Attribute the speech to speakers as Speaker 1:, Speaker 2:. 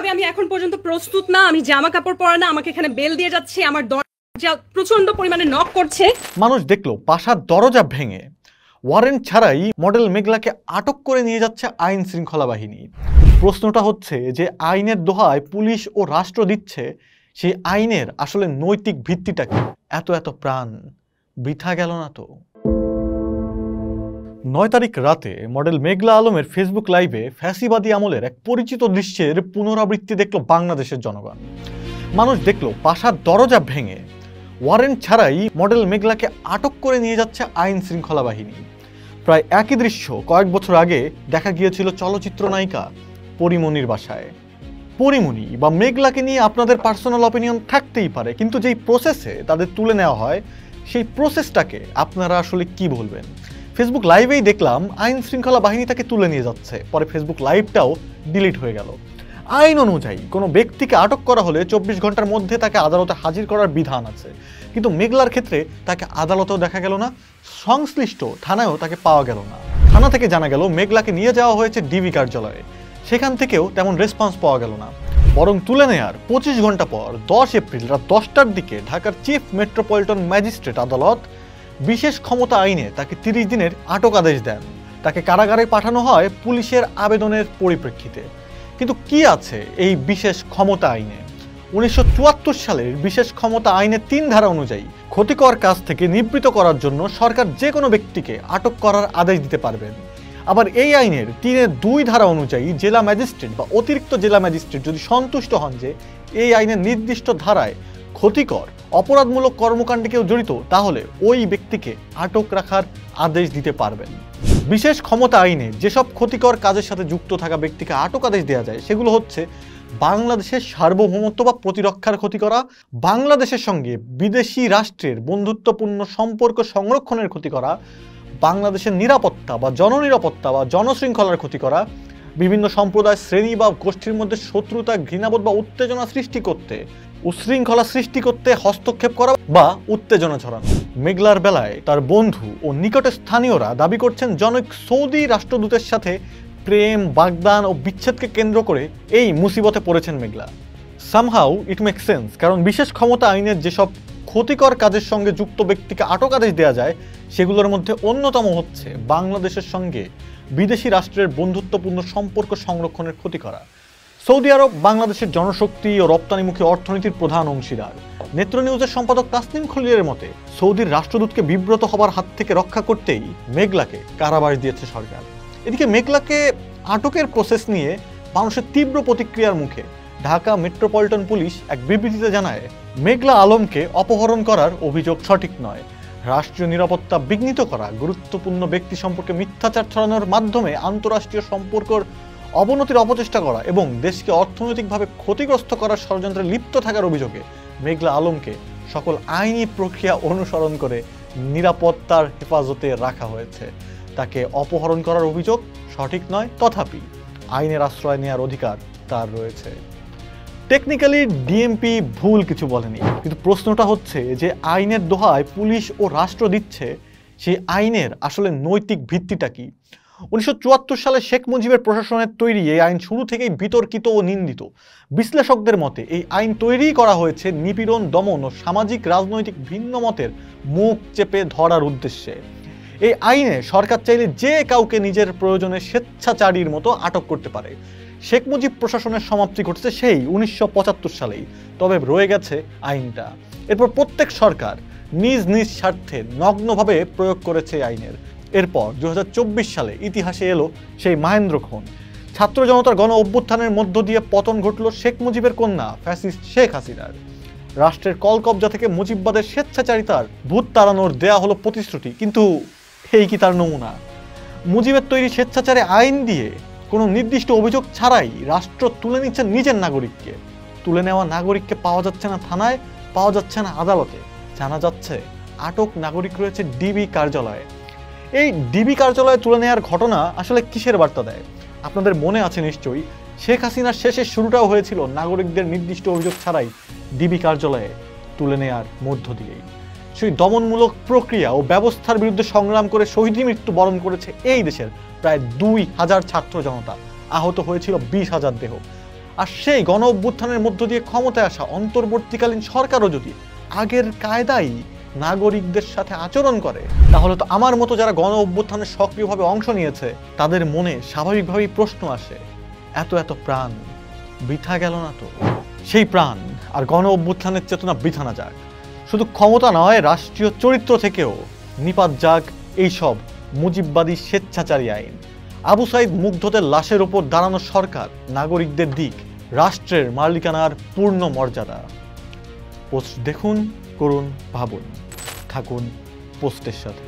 Speaker 1: ভাবে আমি এখন পর্যন্ত প্রস্তুত না। আমি জামা কাপড় পরা না, আমাকে এখানে বেল দিয়ে যাচ্ছে, আমার দরজা প্রচন্ড পরিমাণে নক করছে।
Speaker 2: মানুষ দেখলো বাসার দরজা ভেঙে ওয়ারেন্ট ছাড়াই মডেল মেঘলাকে আটক করে নিয়ে যাচ্ছে আইন শৃঙ্খলা বাহিনী। প্রশ্নটা হচ্ছে যে আইনের দোহায় পুলিশ ও রাষ্ট্র দিচ্ছে, সেই আইনের আসলে নৈতিক ভিত্তিটা কি? এত এত প্রাণ বৃথা গেল না তো? 9 তারিখ রাতে মডেল মেঘলা আলমের ফেসবুক লাইভে ফ্যাসিবাদী আমলের এক পরিচিত দৃশ্যের পুনরাবৃত্তি দেখলো বাংলাদেশের জনগণ। মানুষ দেখলো বাসার দরজা ভেঙে ওয়ারেন্ট ছাড়াই মডেল মেঘলাকে আটক করে নিয়ে যাচ্ছে আইন শৃঙ্খলা বাহিনী। প্রায় একই দৃশ্য কয়েক বছর আগে দেখা গিয়েছিল চলচ্চিত্র নায়িকা পরিমণির বাসায়। পরিমণি বা মেঘলাকে নিয়ে আপনাদের পার্সোনাল অপিনিয়ন থাকতেই পারে, কিন্তু যেই প্রসেসে তাদের তুলে নেওয়া হয় সেই প্রসেসটাকে আপনারা আসলে কি বলবেন? ফেসবুক লাইভেই দেখলাম আইন শৃঙ্খলা বাহিনী তাকে তুলে নিয়ে যাচ্ছে, পরে ফেসবুক লাইভটাও ডিলিট হয়ে গেল। আইন অনুযায়ী কোনো ব্যক্তিকে আটক করা হলে 24 ঘন্টার মধ্যে তাকে আদালতে হাজির করার বিধান আছে, কিন্তু মেঘলার ক্ষেত্রে তাকে আদালতেও দেখা গেল না, সংশ্লিষ্ট থানায়ও তাকে পাওয়া গেল না। থানা থেকে জানা গেল মেঘলাকে নিয়ে যাওয়া হয়েছে ডিবি কার্যালয়ে, সেখান থেকেও তেমন রেসপন্স পাওয়া গেল না। বরং তুলে নেয়ার 25 ঘন্টা পর 10 এপ্রিল রাত 10টার দিকে ঢাকার চিফ মেট্রোপলিটন ম্যাজিস্ট্রেট আদালত বিশেষ ক্ষমতা আইনে তাকে 30 দিনের আটক আদেশ দেন। তাকে কারাগারে পাঠানো হয় পুলিশের আবেদনের পরিপ্রেক্ষিতে। কিন্তু কি আছে এই বিশেষ ক্ষমতা আইনে? 1974 সালের বিশেষ ক্ষমতা আইনের 3 ধারা অনুযায়ী ক্ষতিকর কাজ থেকে নিবৃত্ত করার জন্য সরকার যে কোনো ব্যক্তিকে আটক করার আদেশ দিতে পারবেন। আবার এই আইনের 3-2 ধারা অনুযায়ী জেলা ম্যাজিস্ট্রেট বা অতিরিক্ত জেলা ম্যাজিস্ট্রেট যদি সন্তুষ্ট হন যে এই আইনের নির্দিষ্ট ধারায় ক্ষতিকর অপরাধমূলক কর্মকাণ্ডে কেউ জড়িত, তাহলে ওই ব্যক্তিকে আটক রাখার আদেশ দিতে পারবেন। বিশেষ ক্ষমতা আইনে যেসব ক্ষতিকর কাজের সাথে যুক্ত থাকা ব্যক্তিকে আটক আদেশ দেওয়া যায় সেগুলো হচ্ছে বাংলাদেশের সার্বভৌমত্ব বা প্রতিরক্ষার ক্ষতি করা, বাংলাদেশের সঙ্গে বিদেশি রাষ্ট্রের বন্ধুত্বপূর্ণ সম্পর্ক সংরক্ষণের ক্ষতি করা, বাংলাদেশের নিরাপত্তা বা জননিরাপত্তা বা জনশৃঙ্খলার ক্ষতি করা, বিভিন্ন সম্প্রদায় শ্রেণী বা গোষ্ঠীর মধ্যে শত্রুতা, ঘৃণাবোধ বা উত্তেজনা সৃষ্টি করতে, উশৃঙ্খলা সৃষ্টি করতে হস্তক্ষেপ করা বা উত্তেজনা ছড়ানো। মেঘলার বেলায় তার বন্ধু ও নিকটের স্থানীয়রা দাবি করছেন জনৈক সৌদি রাষ্ট্রদূতের সাথে প্রেম, বাগদান ও বিচ্ছেদকে কেন্দ্র করে এই মুসিবতে পড়েছেন মেঘলা। সামহাউ ইট মেক সেন্স, কারণ বিশেষ ক্ষমতা আইনের যেসব ক্ষতিকর কাজের সঙ্গে যুক্ত ব্যক্তিকে আটক আদেশ দেওয়া যায় সেগুলোর মধ্যে অন্যতম হচ্ছে বাংলাদেশের সঙ্গে বিদেশি রাষ্ট্রের বন্ধুত্বপূর্ণ সম্পর্ক সংরক্ষণের ক্ষতি করা। সৌদি আরব বাংলাদেশের জনশক্তি ও রপ্তানিমুখী অর্থনীতির প্রধান অংশীদার। নেত্র নিউজের সম্পাদক তাসনিম খলিলের মতে সৌদির রাষ্ট্রদূতকে বিব্রত হবার হাত থেকে রক্ষা করতেই মেঘলাকে কারাবাস দিয়েছে সরকার। এদিকে মেঘলাকে আটকের প্রসেস নিয়ে মানুষের তীব্র প্রতিক্রিয়ার মুখে ঢাকা মেট্রোপলিটন পুলিশ এক বিবৃতিতে জানায়, মেঘলা আলমকে অপহরণ করার অভিযোগ সঠিক নয়। রাষ্ট্রীয় নিরাপত্তা বিঘ্নিত করা, গুরুত্বপূর্ণ ব্যক্তি সম্পর্কে মিথ্যাচার ছড়ানোর মাধ্যমে আন্তঃরাষ্ট্রীয় সম্পর্কের অবনতির অপচেষ্টা করা এবং দেশকে অর্থনৈতিকভাবে ক্ষতিগ্রস্ত করার ষড়যন্ত্রে লিপ্ত থাকার অভিযোগে মেঘলা আলমকে সকল আইনি প্রক্রিয়া অনুসরণ করে নিরাপত্তার হেফাজতে রাখা হয়েছে। তাকে অপহরণ করার অভিযোগ সঠিক নয়, তথাপি আইনের আশ্রয় নেওয়ার অধিকার তার রয়েছে। টেকনিক্যালি ডিএমপি ভুল কিছু বলেনি, কিন্তু প্রশ্নটা হচ্ছে যে আইনের দোহায় পুলিশ ও রাষ্ট্র দিচ্ছে, সেই আইনের আসলে নৈতিক ভিত্তিটা কি? 1974 সালে শেখ মুজিবের প্রশাসনের তৈরি এই আইন শুরু থেকেই বিতর্কিত ও নিন্দিত। বিশ্লেষকদের মতে এই আইন তৈরি করা হয়েছে নিপীড়ন, দমন ও সামাজিক রাজনৈতিক ভিন্ন মতের মুখ চেপে ধরার উদ্দেশ্যে। এই আইনে সরকার চাইলে যে কাউকে নিজের প্রয়োজনে স্বেচ্ছাচারীর মতো আটক করতে পারে। শেখ মুজিব প্রশাসনের সমাপ্তি ঘটেছে সেই 1975 সালেই, তবে রয়ে গেছে আইনটা। এরপর প্রত্যেক সরকার নিজ নিজ স্বার্থে নগ্নভাবে প্রয়োগ করেছে আইনের। এরপর 2024 সালে ইতিহাসে এলো সেই মাহেন্দ্র খুন। ছাত্র জনতার গণ অভ্যুত্থানের মধ্য দিয়ে পতন ঘটল শেখ মুজিবের কন্যা ফ্যাসিস্ট শেখ হাসিনার। রাষ্ট্রের কলকবজা থেকে মুজিববাদের স্বেচ্ছাচারিতার ভূত তাড়ানোর দেয়া হলো প্রতিশ্রুতি, কিন্তু এই কি তার নমুনা? মুজিবের তৈরি স্বেচ্ছাচারে আইন দিয়ে কোনো নির্দিষ্ট অভিযোগ ছাড়াই রাষ্ট্র তুলে নিচ্ছে নিজের নাগরিককে। তুলে নেওয়া নাগরিককে পাওয়া যাচ্ছে না থানায়, পাওয়া যাচ্ছে না আদালতে, জানা যাচ্ছে আটক নাগরিক রয়েছে ডিবি কার্যালয়ে। এই ডিবি কার্যালয়ে তুলে নেওয়ার ঘটনা আসলে কিসের বার্তা দেয়? আপনাদের মনে আছে নিশ্চয়ই, শেখ হাসিনার শেষের শুরুটাও হয়েছিল নাগরিকদের নির্দিষ্ট অভিযোগ ছাড়াই ডিবি কার্যালয়ে তুলে নেওয়ার মধ্য দিয়েই। সেই দমনমূলক প্রক্রিয়া ও ব্যবস্থার বিরুদ্ধে সংগ্রাম করে শহীদ মৃত্যু বরণ করেছে এই দেশের প্রায় 2000 ছাত্র জনতা, আহত হয়েছিল 20,000 দেহ। আর সেই গণ অভ্যুত্থানের মধ্য দিয়ে ক্ষমতায় আসা অন্তর্বর্তীকালীন সরকারও যদি আগের কায়দায় নাগরিকদের সাথে আচরণ করে, তাহলে তো আমার মতো যারা গণ অভ্যুত্থানে সক্রিয়ভাবে অংশ নিয়েছে তাদের মনে স্বাভাবিকভাবেই প্রশ্ন আসে, এত এত প্রাণ বৃথা গেল না তো? সেই প্রাণ আর গণ অভ্যুত্থানের চেতনা বৃথা না যাক, শুধু ক্ষমতা নয়, রাষ্ট্রীয় চরিত্র থেকেও নিপাত যাক এইসব মুজিববাদী স্বেচ্ছাচারী আইন। আবু সাইদ মুগ্ধদের লাশের ওপর দাঁড়ানো সরকার নাগরিকদের দিক রাষ্ট্রের মালিকানার পূর্ণ মর্যাদা। পোস্ট দেখুন, করুন, ভাবুন, থাকুন পোস্টের সাথে।